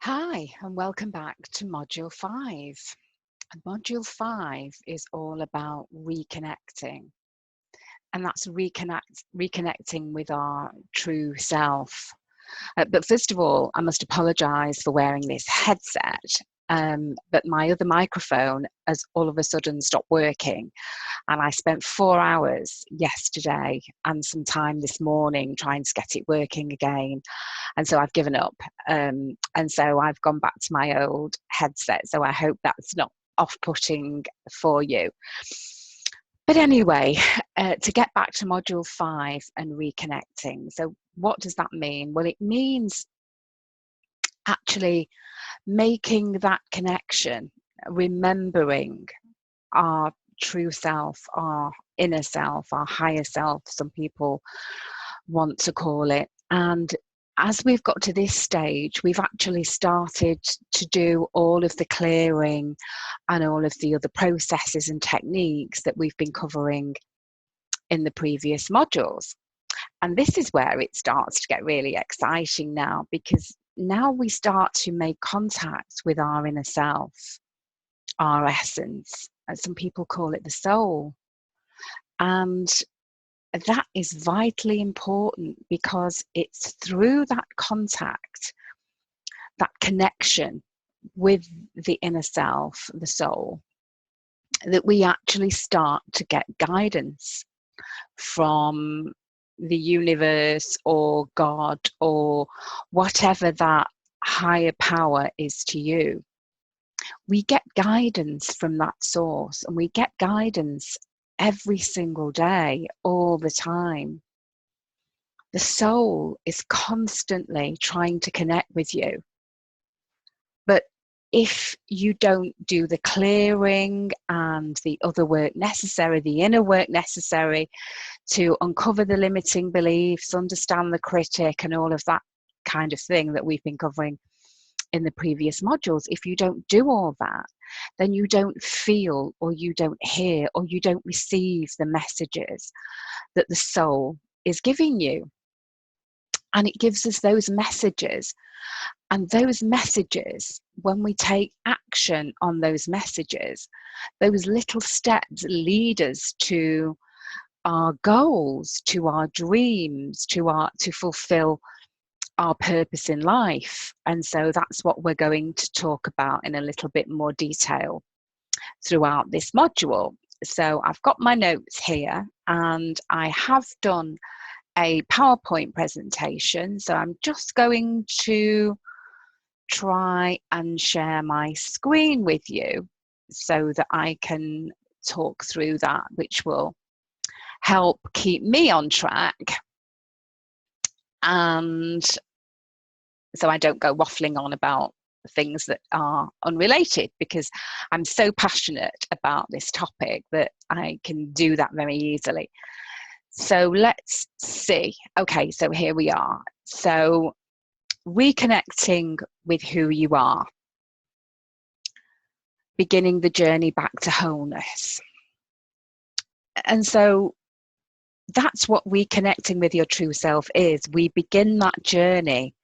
Hi, and welcome back to Module 5. And Module 5 is all about reconnecting, and that's reconnecting with our true self. But first of all, I must apologise for wearing this headset, but my other microphone has all of a sudden stopped working. And I spent 4 hours yesterday and some time this morning trying to get it working again. And so I've given up. And so I've gone back to my old headset. So I hope that's not off-putting for you. But anyway, to get back to Module 5 and reconnecting. So what does that mean? Well, it means actually making that connection, remembering our true self, our inner self, our higher self, some people want to call it. And as we've got to this stage, we've actually started to do all of the clearing and all of the other processes and techniques that we've been covering in the previous modules. And this is where it starts to get really exciting now, because now we start to make contact with our inner self, our essence, as some people call it, the soul. And that is vitally important, because it's through that contact, that connection with the inner self, the soul, that we actually start to get guidance from the universe or God or whatever that higher power is to you. We get guidance from that source, and we get guidance every single day, all the time. The soul is constantly trying to connect with you. But if you don't do the clearing and the other work necessary, the inner work necessary to uncover the limiting beliefs, understand the critic, and all of that kind of thing that we've been covering in the previous modules, if you don't do all that, then you don't feel, or you don't hear, or you don't receive the messages that the soul is giving you. And it gives us those messages. And those messages, when we take action on those messages, those little steps lead us to our goals, to our dreams, to fulfill our purpose in life. And so that's what we're going to talk about in a little bit more detail throughout this module. So I've got my notes here, and I have done a PowerPoint presentation. So I'm just going to try and share my screen with you so that I can talk through that, which will help keep me on track, and so I don't go waffling on about things that are unrelated, because I'm so passionate about this topic that I can do that very easily. So let's see. Okay, so here we are. So reconnecting with who you are, beginning the journey back to wholeness. And so that's what reconnecting with your true self is. We begin that journey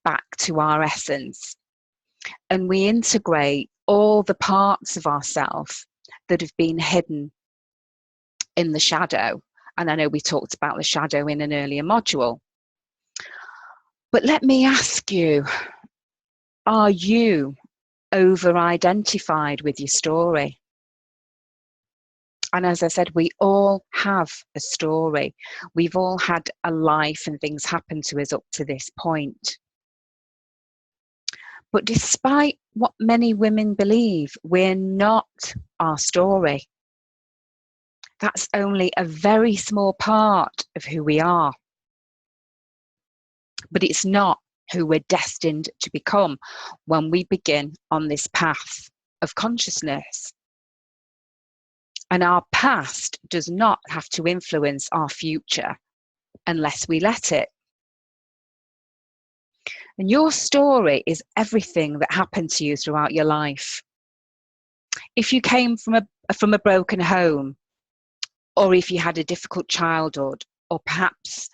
back to our essence, and we integrate all the parts of ourselves that have been hidden in the shadow. And I know we talked about the shadow in an earlier module. But let me ask you, are you over-identified with your story? And as I said, we all have a story. We've all had a life, and things happen to us up to this point. But despite what many women believe, we're not our story. That's only a very small part of who we are. But it's not who we're destined to become when we begin on this path of consciousness. And our past does not have to influence our future unless we let it. And your story is everything that happened to you throughout your life. If you came from a broken home, or if you had a difficult childhood, or perhaps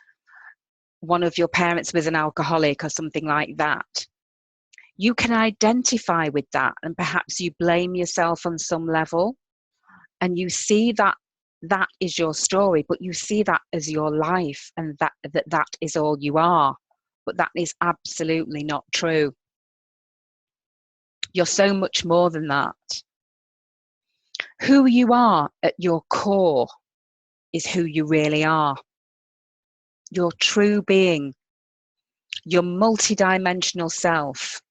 one of your parents was an alcoholic or something like that, You can identify with that, and perhaps you blame yourself on some level, and you see that that is your story, but you see that as your life, and that is all you are. But that is absolutely not true. You're so much more than that. Who you are at your core is who you really are. Your true being, your multidimensional self.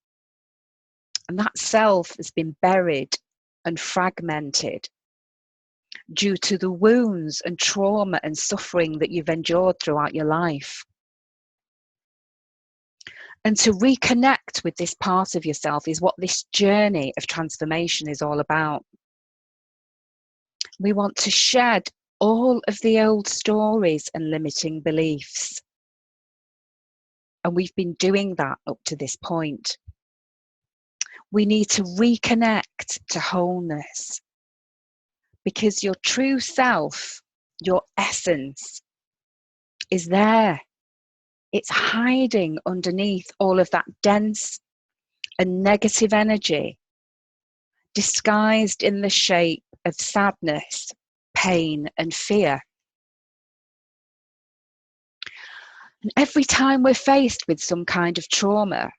And that self has been buried and fragmented due to the wounds and trauma and suffering that you've endured throughout your life. And to reconnect with this part of yourself is what this journey of transformation is all about. We want to shed all of the old stories and limiting beliefs. And we've been doing that up to this point. We need to reconnect to wholeness, because your true self, your essence, is there. It's hiding underneath all of that dense and negative energy, disguised in the shape of sadness, pain, and fear. And every time we're faced with some kind of trauma,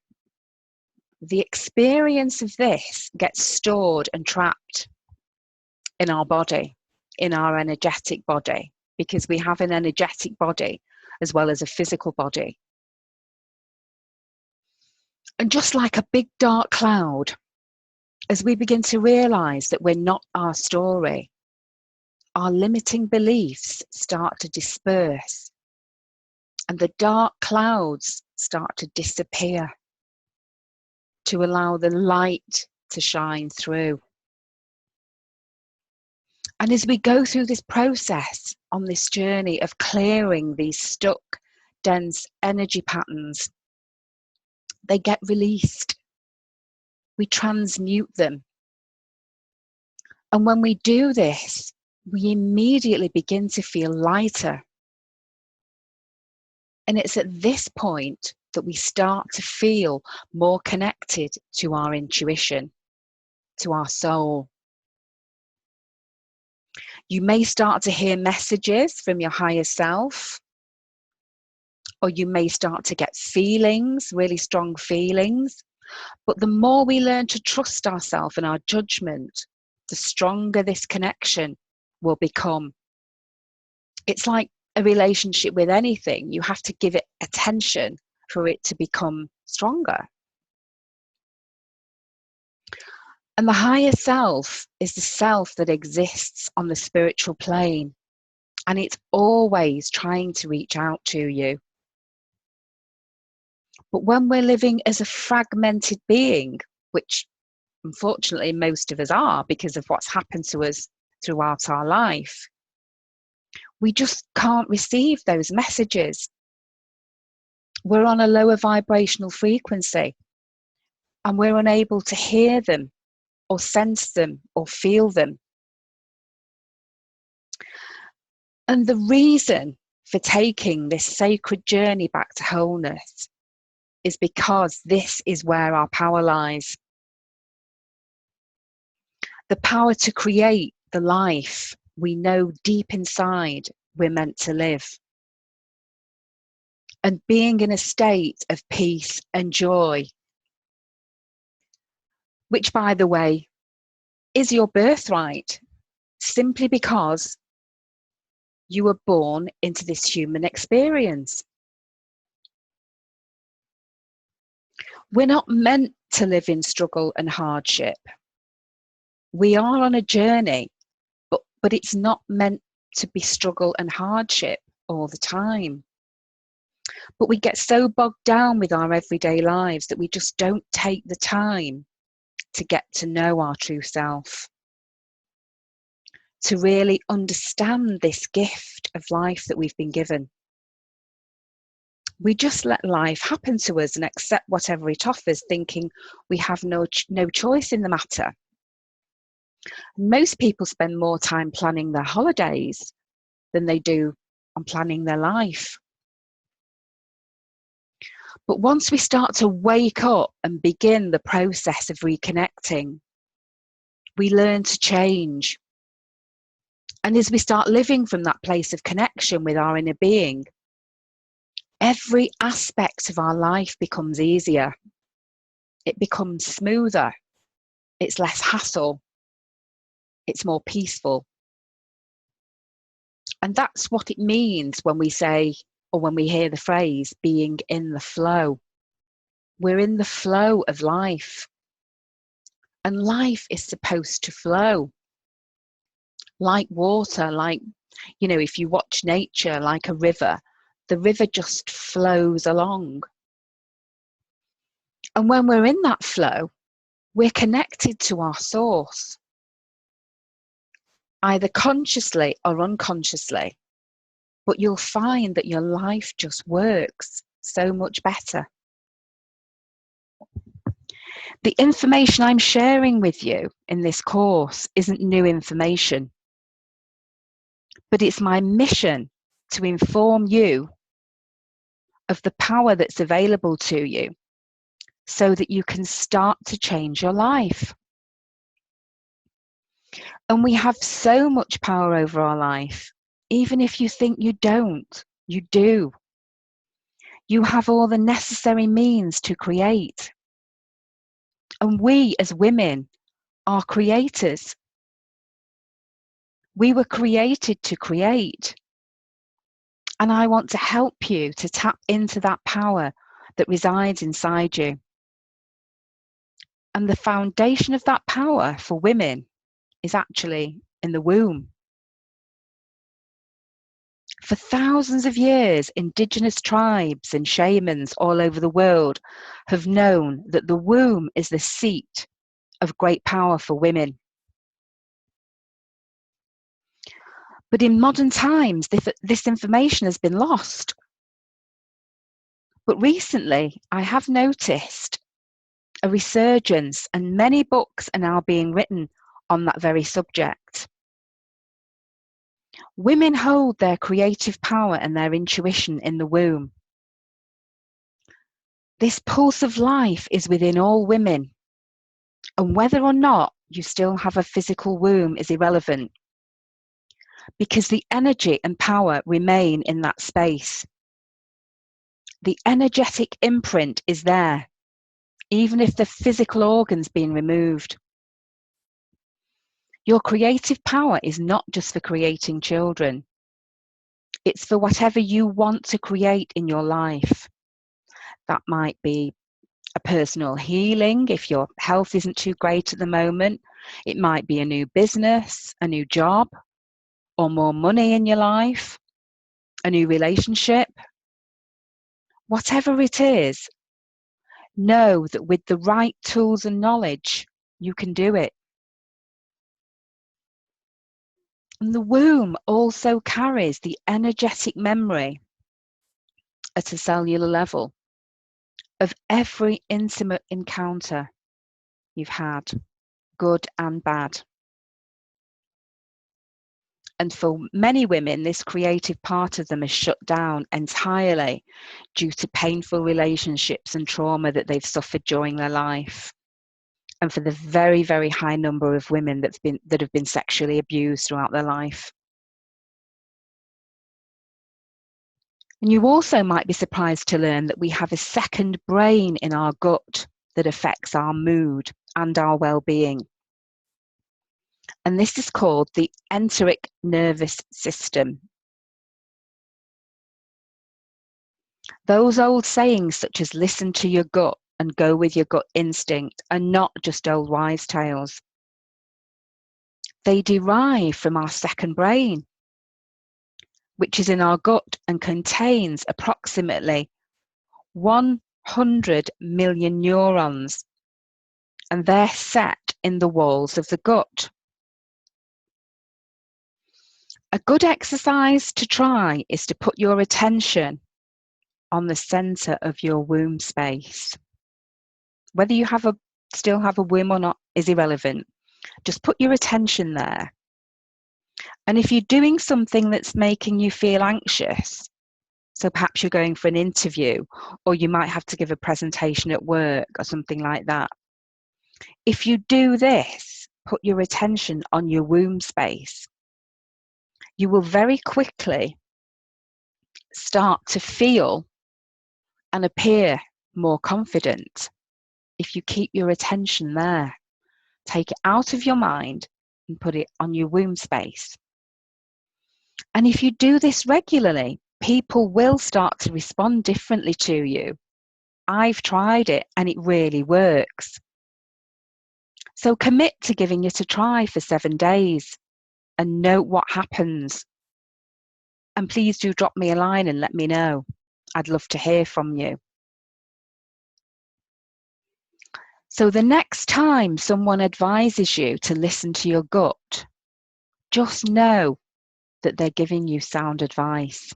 the experience of this gets stored and trapped in our body, in our energetic body, because we have an energetic body as well as a physical body. And just like a big dark cloud, as we begin to realize that we're not our story, our limiting beliefs start to disperse and the dark clouds start to disappear to allow the light to shine through. And as we go through this process on this journey of clearing these stuck, dense energy patterns, they get released. We transmute them. And when we do this, we immediately begin to feel lighter. And it's at this point that we start to feel more connected to our intuition, to our soul. You may start to hear messages from your higher self, or you may start to get feelings, really strong feelings. But the more we learn to trust ourselves and our judgment, the stronger this connection will become. It's like a relationship with anything. You have to give it attention for it to become stronger. And the higher self is the self that exists on the spiritual plane, and it's always trying to reach out to you. But when we're living as a fragmented being, which unfortunately most of us are because of what's happened to us throughout our life, we just can't receive those messages. We're on a lower vibrational frequency, and we're unable to hear them or sense them or feel them. And the reason for taking this sacred journey back to wholeness is because this is where our power lies. The power to create the life we know deep inside we're meant to live. And being in a state of peace and joy, which, by the way, is your birthright, simply because you were born into this human experience. We're not meant to live in struggle and hardship. We are on a journey, but it's not meant to be struggle and hardship all the time. But we get so bogged down with our everyday lives that we just don't take the time to get to know our true self, to really understand this gift of life that we've been given. We just let life happen to us and accept whatever it offers, thinking we have no choice in the matter. Most people spend more time planning their holidays than they do on planning their life. But once we start to wake up and begin the process of reconnecting, we learn to change. And as we start living from that place of connection with our inner being, every aspect of our life becomes easier. It becomes smoother. It's less hassle. It's more peaceful. And that's what it means when we say, or when we hear the phrase, being in the flow. We're in the flow of life. And life is supposed to flow. Like water, like, if you watch nature, like a river, the river just flows along. And when we're in that flow, we're connected to our source, either consciously or unconsciously. But you'll find that your life just works so much better. The information I'm sharing with you in this course isn't new information, but it's my mission to inform you of the power that's available to you so that you can start to change your life. And we have so much power over our life. Even if you think you don't, you do. You have all the necessary means to create. And we as women are creators. We were created to create. And I want to help you to tap into that power that resides inside you. And the foundation of that power for women is actually in the womb. For thousands of years, indigenous tribes and shamans all over the world have known that the womb is the seat of great power for women. But in modern times, this information has been lost. But recently, I have noticed a resurgence, and many books are now being written on that very subject. Women hold their creative power and their intuition in the womb. This pulse of life is within all women, and whether or not you still have a physical womb is irrelevant, because the energy and power remain in that space. The energetic imprint is there, even if the physical organ's been removed. Your creative power is not just for creating children. It's for whatever you want to create in your life. That might be a personal healing if your health isn't too great at the moment. It might be a new business, a new job, or more money in your life, a new relationship. Whatever it is, know that with the right tools and knowledge, you can do it. And the womb also carries the energetic memory at a cellular level of every intimate encounter you've had, good and bad. And for many women, this creative part of them is shut down entirely due to painful relationships and trauma that they've suffered during their life. And for the very, very high number of women that have been sexually abused throughout their life. And you also might be surprised to learn that we have a second brain in our gut that affects our mood and our well-being. And this is called the enteric nervous system. Those old sayings such as listen to your gut and go with your gut instinct are not just old wives' tales. They derive from our second brain, which is in our gut and contains approximately 100 million neurons, and they're set in the walls of the gut. A good exercise to try is to put your attention on the center of your womb space. Whether you still have a womb or not is irrelevant. Just put your attention there. And if you're doing something that's making you feel anxious, So perhaps you're going for an interview, or you might have to give a presentation at work or something like that. If you do this, put your attention on your womb space, you will very quickly start to feel and appear more confident if you keep your attention there. Take it out of your mind and put it on your womb space. And if you do this regularly, people will start to respond differently to you. I've tried it and it really works. So commit to giving it a try for 7 days and note what happens. And please do drop me a line and let me know. I'd love to hear from you. So the next time someone advises you to listen to your gut, just know that they're giving you sound advice.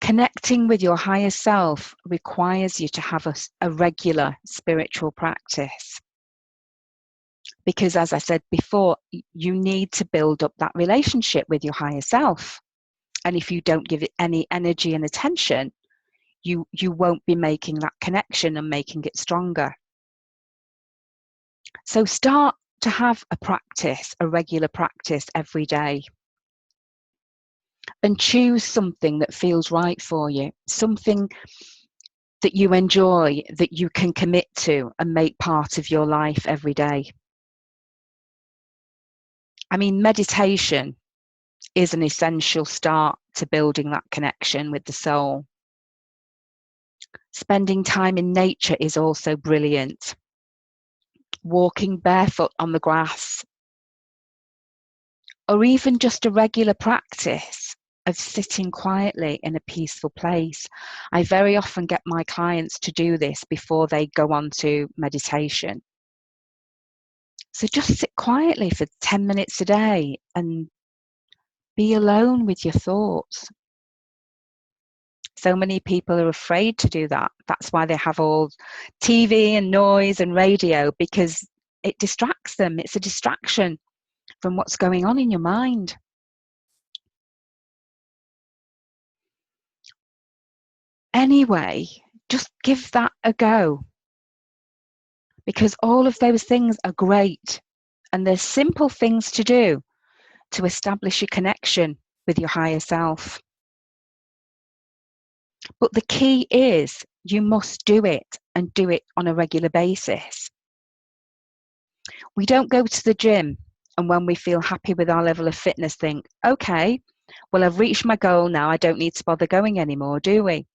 Connecting with your higher self requires you to have a regular spiritual practice. Because as I said before, you need to build up that relationship with your higher self. And if you don't give it any energy and attention, you won't be making that connection and making it stronger. So start to have a practice, a regular practice every day. And choose something that feels right for you, something that you enjoy, that you can commit to and make part of your life every day. I mean, meditation is an essential start to building that connection with the soul. Spending time in nature is also brilliant. Walking barefoot on the grass, or even just a regular practice of sitting quietly in a peaceful place. I very often get my clients to do this before they go on to meditation. So just sit quietly for 10 minutes a day and be alone with your thoughts. So many people are afraid to do that. That's why they have all TV and noise and radio, because it distracts them. It's a distraction from what's going on in your mind. Anyway, just give that a go, because all of those things are great and there's simple things to do to establish a connection with your higher self. But the key is you must do it, and do it on a regular basis. We don't go to the gym and when we feel happy with our level of fitness think, okay, well, I've reached my goal now, I don't need to bother going anymore, do we?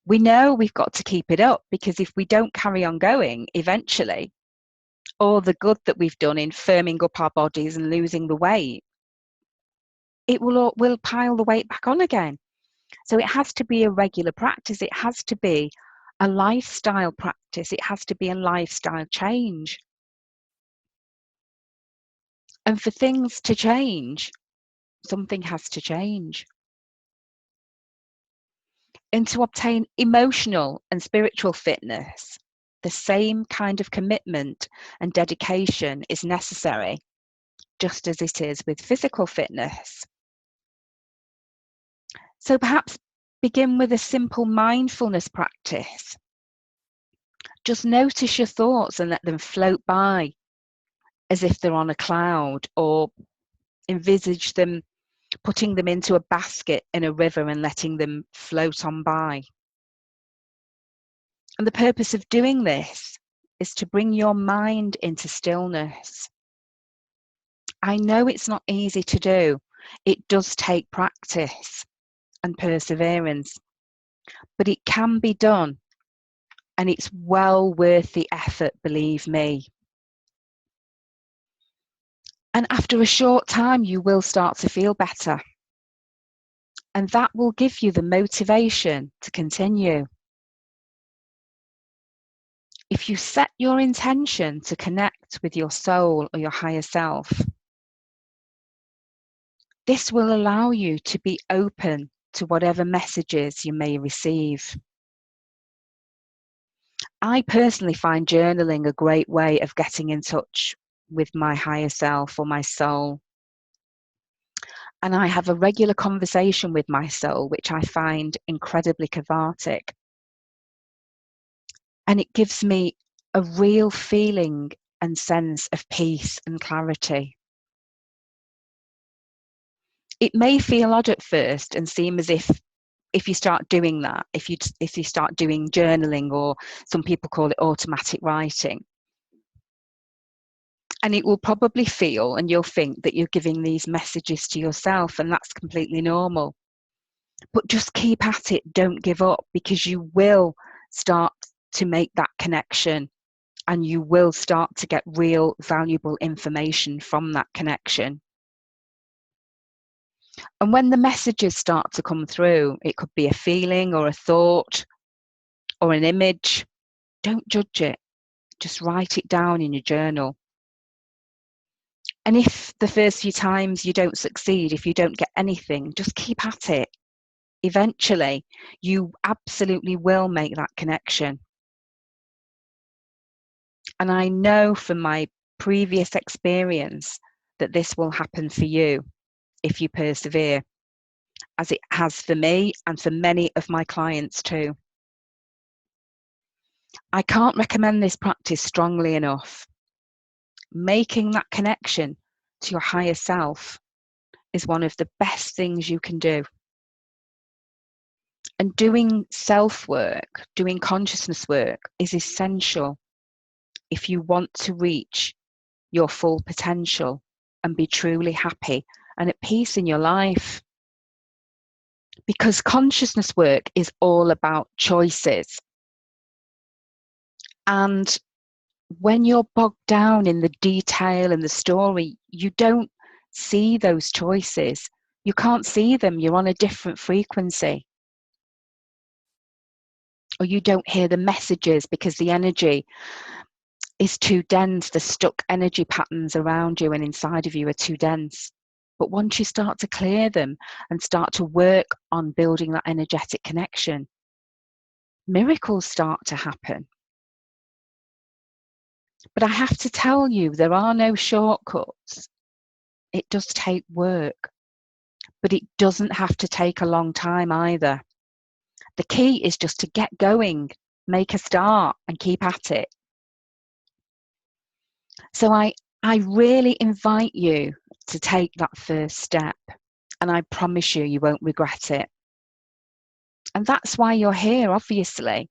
We know we've got to keep it up, because if we don't carry on going, eventually all the good that we've done in firming up our bodies and losing the weight, it will pile the weight back on again. So it has to be a regular practice. It has to be a lifestyle practice. It has to be a lifestyle change. And for things to change, something has to change. And to obtain emotional and spiritual fitness, the same kind of commitment and dedication is necessary, just as it is with physical fitness. So perhaps begin with a simple mindfulness practice. Just notice your thoughts and let them float by as if they're on a cloud, or envisage them putting them into a basket in a river and letting them float on by. And the purpose of doing this is to bring your mind into stillness. I know it's not easy to do. It does take practice and perseverance, but it can be done, and it's well worth the effort, believe me. And after a short time, you will start to feel better, and that will give you the motivation to continue. If you set your intention to connect with your soul or your higher self, this will allow you to be open to whatever messages you may receive. I personally find journaling a great way of getting in touch with my higher self or my soul. And I have a regular conversation with my soul, which I find incredibly cathartic. And it gives me a real feeling and sense of peace and clarity. It may feel odd at first and seem as if you start doing that, if you start doing journaling, or some people call it automatic writing, and it will probably feel, and you'll think that you're giving these messages to yourself, and that's completely normal. But just keep at it, don't give up, because you will start to make that connection, and you will start to get real valuable information from that connection. And when the messages start to come through, it could be a feeling or a thought or an image, don't judge it. Just write it down in your journal. And if the first few times you don't succeed, if you don't get anything, just keep at it. Eventually, you absolutely will make that connection. And I know from my previous experience that this will happen for you if you persevere, as it has for me and for many of my clients too. I can't recommend this practice strongly enough. Making that connection to your higher self is one of the best things you can do. And doing self-work, doing consciousness work is essential if you want to reach your full potential and be truly happy and at peace in your life. Because consciousness work is all about choices. And when you're bogged down in the detail and the story, you don't see those choices. You can't see them. You're on a different frequency. Or you don't hear the messages because the energy is too dense. The stuck energy patterns around you and inside of you are too dense. But once you start to clear them and start to work on building that energetic connection, miracles start to happen. But I have to tell you, there are no shortcuts. It does take work, but it doesn't have to take a long time either. The key is just to get going, make a start, and keep at it. So I really invite you to take that first step, and I promise you, you won't regret it. And that's why you're here, obviously.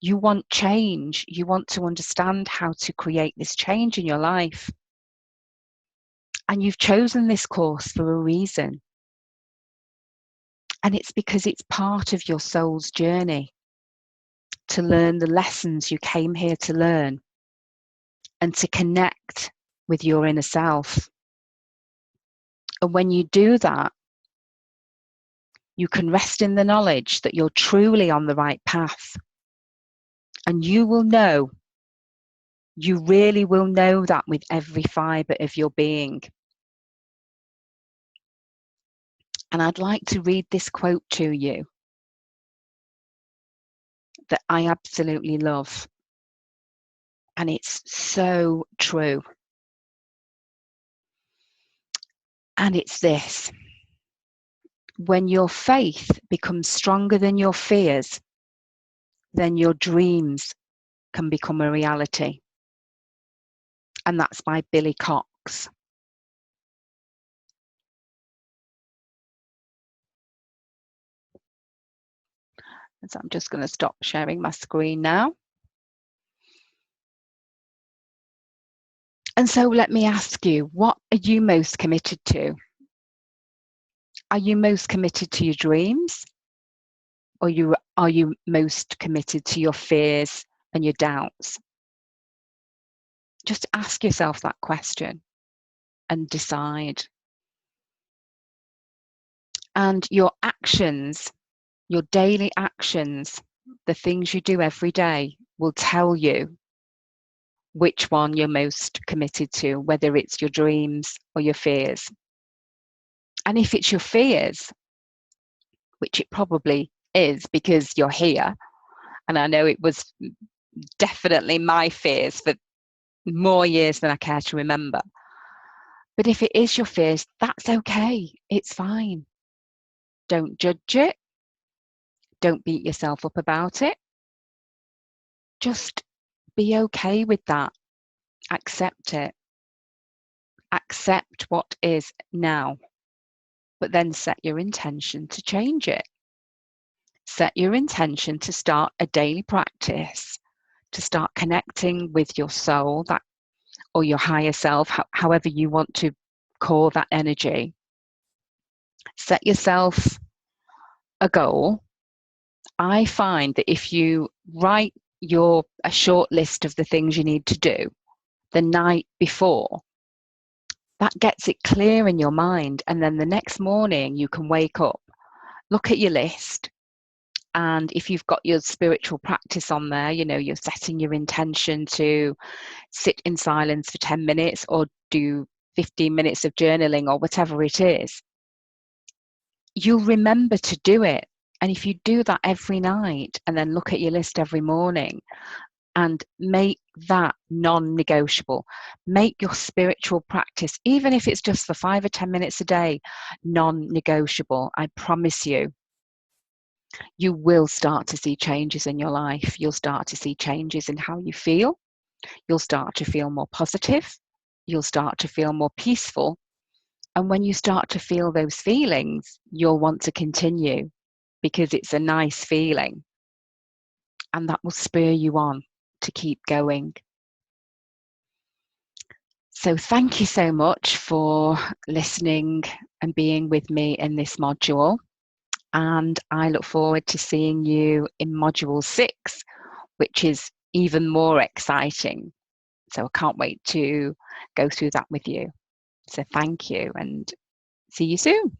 You want change. You want to understand how to create this change in your life. And you've chosen this course for a reason. And it's because it's part of your soul's journey to learn the lessons you came here to learn and to connect with your inner self. And when you do that, you can rest in the knowledge that you're truly on the right path. And you will know, you really will know that with every fibre of your being. And I'd like to read this quote to you that I absolutely love. And it's so true. And it's this: when your faith becomes stronger than your fears, then your dreams can become a reality. And that's by Billy Cox. So I'm just going to stop sharing my screen now. And so let me ask you, what are you most committed to? Are you most committed to your dreams? Or are you most committed to your fears and your doubts? Just ask yourself that question and decide. And your actions, your daily actions, the things you do every day, will tell you which one you're most committed to, whether it's your dreams or your fears. And if it's your fears, which it probably is because you're here, and I know it was definitely my fears for more years than I care to remember, But if it is your fears, that's okay. It's fine. Don't judge it. Don't beat yourself up about it. Just be okay with that. Accept it. Accept what is now. But then set your intention to change it. Set your intention to start a daily practice, to start connecting with your soul, that, or your higher self, however you want to call that energy. Set yourself a goal. I find that if you write a short list of the things you need to do the night before, that gets it clear in your mind. And then the next morning you can wake up, look at your list, and if you've got your spiritual practice on there, you're setting your intention to sit in silence for 10 minutes or do 15 minutes of journaling or whatever it is, you'll remember to do it. And if you do that every night and then look at your list every morning and make that non-negotiable, make your spiritual practice, even if it's just for 5 or 10 minutes a day, non-negotiable, I promise you, you will start to see changes in your life. You'll start to see changes in how you feel. You'll start to feel more positive. You'll start to feel more peaceful. And when you start to feel those feelings, you'll want to continue because it's a nice feeling. And that will spur you on to keep going. So thank you so much for listening and being with me in this module. And I look forward to seeing you in module 6, which is even more exciting. So I can't wait to go through that with you. So thank you and see you soon.